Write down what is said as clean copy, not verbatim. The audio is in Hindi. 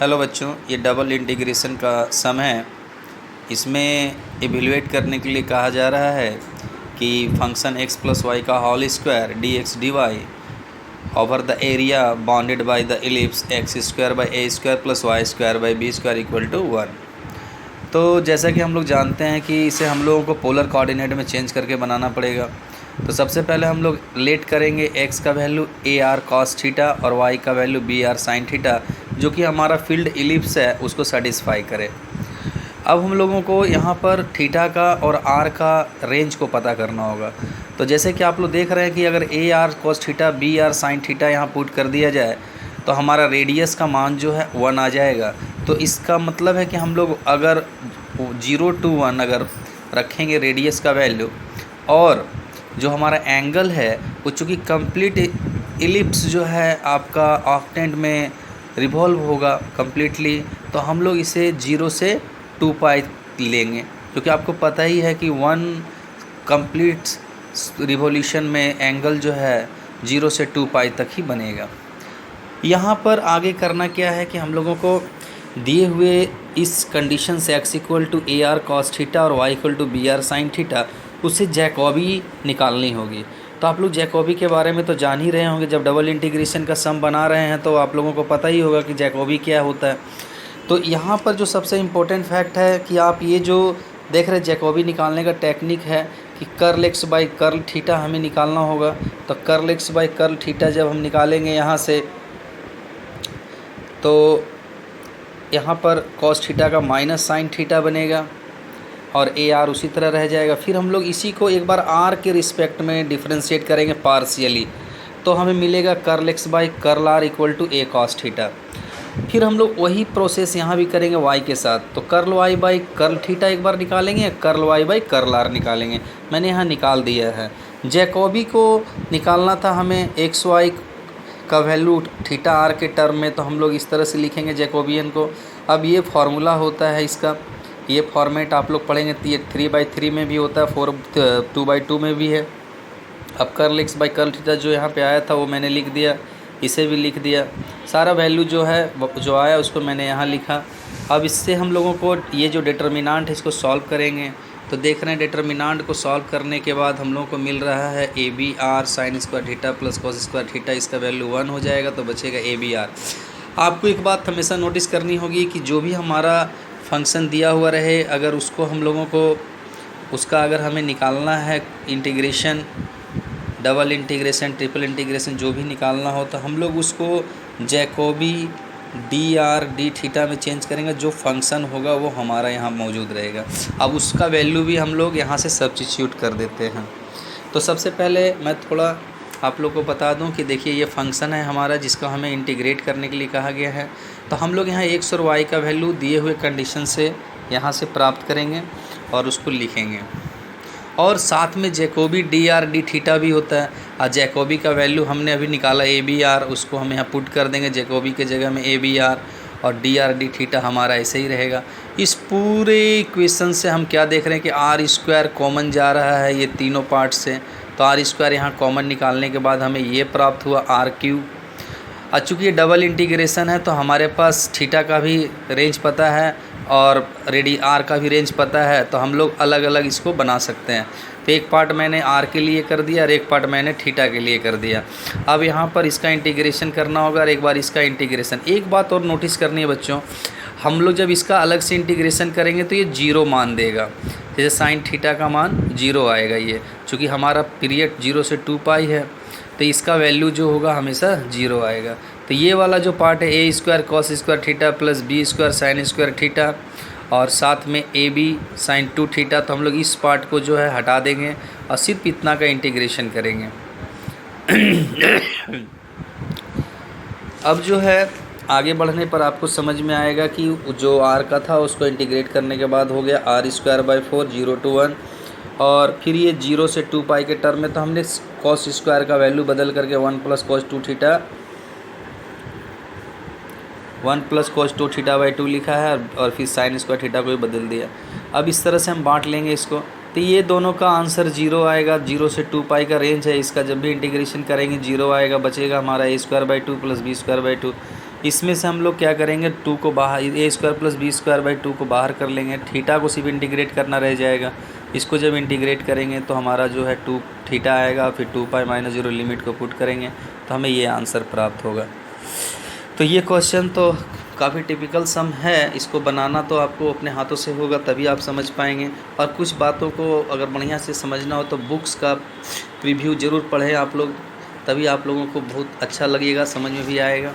हेलो बच्चों, ये डबल इंटीग्रेशन का सम है। इसमें इवेलुएट करने के लिए कहा जा रहा है कि फंक्शन x प्लस वाई का whole square D X D Y over the area bounded by the ellipse X square by A square plus Y square by B square equal to 1। तो जैसा कि हम लोग जानते हैं कि इसे हम लोगों को पोलर कोऑर्डिनेट में चेंज करके बनाना पड़ेगा। तो सबसे पहले हम लोग लेट करेंगे x का value A R cos theta और y का value B R sine theta, जो कि हमारा फील्ड इलिप्स है उसको सेटिस्फाई करे। अब हम लोगों को यहाँ पर थीटा का और r का रेंज को पता करना होगा। तो जैसे कि आप लोग देख रहे हैं कि अगर A R cos theta B R sine theta यहाँ पुट कर दिया जाए तो हमारा रेडियस का मान जो है 1 आ जाएगा। तो इसका मतलब है कि हम लोग अगर 0 to 1 अगर रखेंगे रेडियस का वैल्यू, और जो हमारा एंगल है वो चूँकि कंप्लीट इलिप्स जो है आपका ऑक्टेंट में रिवॉल्व होगा कम्प्लीटली, तो हम लोग इसे 0 से 2 पाई लेंगे, क्योंकि आपको पता ही है कि 1 कंप्लीट रिवॉल्यूशन में एंगल जो है 0 से 2 पाई तक ही बनेगा। यहाँ पर आगे करना क्या है कि हम लोगों को दिए हुए इस कंडीशन से x equal to A R cos theta और y equal to B R sine theta उससे जैकोबी निकालनी होगी। तो आप लोग जैकोबी के बारे में तो जान ही रहे होंगे, जब डबल इंटीग्रेशन का सम बना रहे हैं तो आप लोगों को पता ही होगा कि जैकोबी क्या होता है। तो यहाँ पर जो सबसे इम्पोर्टेंट फैक्ट है कि आप ये जो देख रहे जैकोबी निकालने का टेक्निक है कि curl X by curl theta हमें निकालना होगा। तो curl X by curl theta जब हम निकालेंगे यहाँ से, तो यहाँ पर कॉस थीटा का माइनस साइन थीटा बनेगा और ए आर उसी तरह रह जाएगा। फिर हम लोग इसी को एक बार आर के रिस्पेक्ट में डिफ्रेंशिएट करेंगे पार्शियली, तो हमें मिलेगा curl X by curl R equal to A cos theta. फिर हम लोग वही प्रोसेस यहाँ भी करेंगे वाई के साथ। तो curl Y by curl theta एक बार निकालेंगे, curl Y by curl R निकालेंगे। मैंने यहाँ निकाल दिया है। जैकोबी को निकालना था हमें एक्स वाई का वैल्यू थीटा आर के टर्म में, तो हम लोग इस तरह से लिखेंगे जैकोबियन को। अब ये फार्मूला होता है इसका, ये फॉर्मेट आप लोग पढ़ेंगे 3/3 में भी होता है, 2/2 में भी है। अब curl X by curl theta जो यहाँ पे आया था वो मैंने लिख दिया, इसे भी लिख दिया। सारा वैल्यू जो है जो आया उसको मैंने यहाँ लिखा। अब इससे हम लोगों को ये जो डिटर्मिनांट है इसको सॉल्व करेंगे। तो देख रहे हैं डिटर्मिनांट को सॉल्व करने के बाद हम लोगों को मिल रहा है A B R sine square theta plus cos square theta, इसका वैल्यू 1 हो जाएगा, तो बचेगा ए बी आर। आपको एक बात हमेशा नोटिस करनी होगी कि जो भी हमारा फंक्शन दिया हुआ रहे, अगर उसको हम लोगों को उसका अगर हमें निकालना है integration, double integration triple integration जो भी निकालना हो, तो हम लोग उसको Jacobi D R D theta में चेंज करेंगे। जो फंक्शन होगा वो हमारा यहाँ मौजूद रहेगा। अब उसका वैल्यू भी हम लोग यहाँ से सब्स्टिट्यूट कर देते हैं। तो सबसे पहले मैं थोड़ा आप लोग को बता दूं कि देखिए ये फंक्शन है हमारा जिसको हमें इंटीग्रेट करने के लिए कहा गया है। तो हम लोग यहाँ x और y का वैल्यू दिए हुए कंडीशन से यहाँ से प्राप्त करेंगे और उसको लिखेंगे। और साथ में Jacobi D R D theta भी होता है, और जैकोबी का वैल्यू हमने अभी निकाला ए बी आर, उसको हम यहाँ पुट कर देंगे जैकोबी के जगह में ए बी आर, और डी आर डी थीटा हमारा ऐसे ही रहेगा। इस पूरे इक्वेशन से हम क्या देख रहे हैं कि आर स्क्वायर कॉमन जा रहा है ये तीनों पार्ट से। तो आर स्क्वायर यहाँ कॉमन निकालने के बाद हमें ये प्राप्त हुआ आर क्यूब। और चूँकि ये डबल इंटीग्रेशन है तो हमारे पास थीटा का भी रेंज पता है और आर का भी रेंज पता है, तो हम लोग अलग अलग इसको बना सकते हैं। तो एक पार्ट मैंने आर के लिए कर दिया और एक पार्ट मैंने थीटा के लिए कर दिया। अब यहाँ पर इसका इंटीग्रेशन करना होगा और एक बार इसका इंटीग्रेशन। एक बात और नोटिस करनी है बच्चों, हम लोग जब इसका अलग से इंटीग्रेशन करेंगे तो ये 0 मान देगा। जैसे साइन थीटा का मान 0 आएगा, ये चूँकि हमारा पीरियड 0 से 2 पाई है, तो इसका वैल्यू जो होगा हमेशा 0 आएगा। तो ये वाला जो पार्ट है a square cos square theta plus b square sine square theta और साथ में ए बी साइन 2 थीटा, तो हम लोग इस पार्ट को जो है हटा देंगे और सिर्फ इतना का इंटीग्रेशन करेंगे। अब जो है आगे बढ़ने पर आपको समझ में आएगा कि जो आर का था उसको इंटीग्रेट करने के बाद हो गया आर स्क्वायर बाई 4 0 to 1, और फिर ये 0 से 2 पाई के टर्म में तो हमने कॉस स्क्वायर का वैल्यू बदल करके 1 plus cos 2 theta 1 plus cos 2 theta by 2 लिखा है, और फिर साइन स्क्वायर थीटा को भी बदल दिया। अब इस तरह से हम बांट लेंगे इसको, तो ये दोनों का आंसर 0 आएगा। 0 से 2 पाई का रेंज है इसका, जब भी इंटीग्रेशन करेंगे 0 आएगा, बचेगा हमारा a² by 2 plus b² by 2। इसमें से हम लोग क्या करेंगे, 2 को बाहर, a square plus b square by 2 को बाहर कर लेंगे, थीटा को सिर्फ इंटीग्रेट करना रह जाएगा। इसको जब इंटीग्रेट करेंगे तो हमारा जो है 2 थीटा आएगा, फिर 2 पाई माइनस 0 लिमिट को पुट करेंगे तो हमें ये आंसर प्राप्त होगा। तो ये क्वेश्चन तो काफ़ी टिपिकल सम है, इसको बनाना तो आपको अपने हाथों से होगा तभी आप समझ पाएंगे। और कुछ बातों को अगर बढ़िया से समझना हो तो बुक्स का रिव्यू ज़रूर पढ़ें आप लोग, तभी आप लोगों को बहुत अच्छा लगेगा, समझ में भी आएगा।